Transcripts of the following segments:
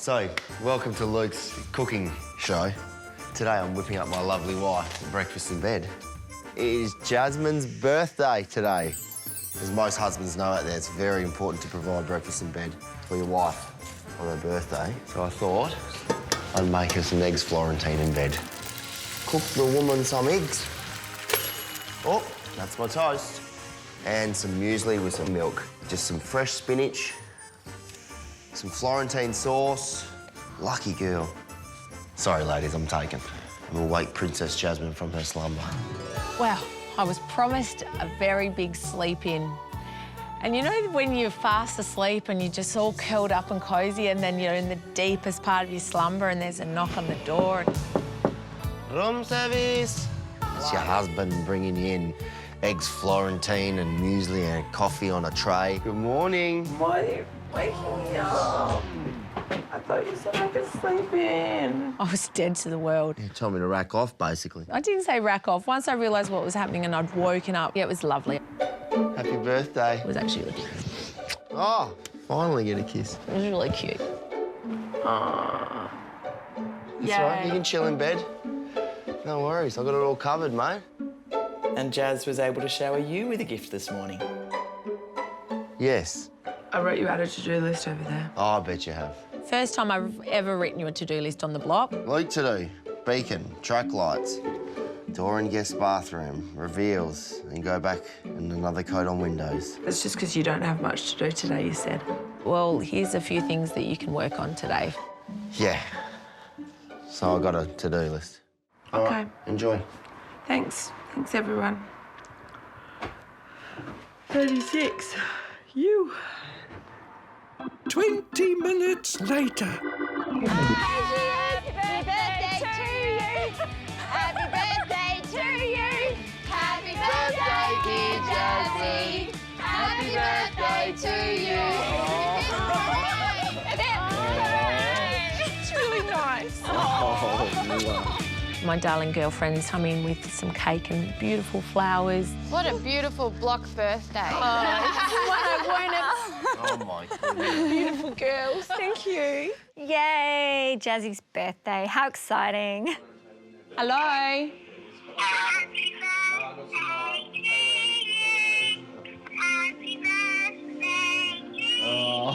So, welcome to Luke's cooking show. Today I'm whipping up my lovely wife for breakfast in bed. It is Jasmin's birthday today. As most husbands know out there, it's very important to provide breakfast in bed for your wife on her birthday. So I thought I'd make her some eggs Florentine in bed. Cook the woman some eggs. Oh, that's my toast. And some muesli with some milk. Just some fresh spinach, some Florentine sauce. Lucky girl. Sorry, ladies, I'm taken. We'll wake Princess Jasmin from her slumber. Well, I was promised a very big sleep in. And you know when you're fast asleep and you're just all curled up and cosy and then you're in the deepest part of your slumber and there's a knock on the door. Room service. It's your husband bringing you in eggs Florentine and muesli and coffee on a tray. Good morning. Why are you waking me up? I thought you said I could sleep in. I was dead to the world. You told me to rack off, basically. I didn't say rack off. Once I realised what was happening and I'd woken up, yeah, it was lovely. Happy birthday. It was actually, Oh, finally get a kiss. it was really cute. That's all right, you can chill in bed. No worries, I got it all covered, mate. And Jazz was able to shower you with a gift this morning. Yes. I wrote you out a to-do list over there. Oh, I bet you have. First time I've ever written you a to-do list on the block. Luke to do. Beacon, track lights, door and guest bathroom, reveals, and go back and another coat on windows. That's just because you don't have much to do today, you said. Well, here's a few things that you can work on today. Yeah. So I got a to-do list. All Okay. right, enjoy. Thanks. Thanks, everyone. 36. You. 20 minutes later. Happy birthday to you. Happy birthday to you. Happy birthday, dear Jazzy. Happy birthday to you. It's really nice. My darling girlfriends come in with some cake and beautiful flowers. What a beautiful block birthday. Oh, my goodness. Beautiful girls, thank you. Yay, Jazzy's birthday. How exciting. Hello. Happy birthday to you. Oh.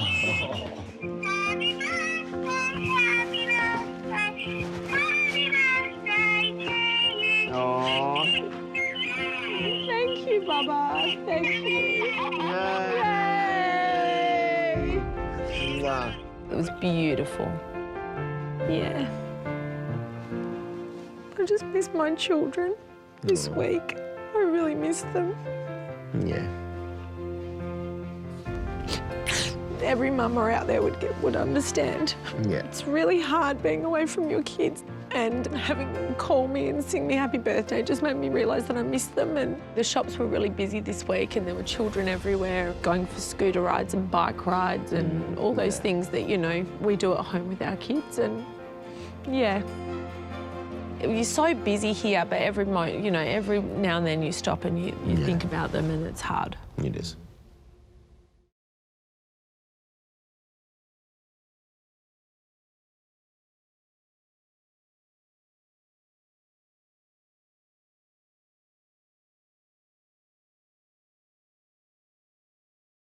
Happy birthday to you. Oh. Thank you, Baba. Thank you. Yay. It was beautiful. Yeah. I just miss my children this week. I really miss them. Yeah. Every mama out there would understand. Yeah. It's really hard being away from your kids, and having them call me and sing me happy birthday just made me realise that I miss them. And the shops were really busy this week and there were children everywhere going for scooter rides and bike rides and all those things that, you know, we do at home with our kids. And yeah. You're so busy here, but every now and then you stop and you think about them, and it's hard. It is.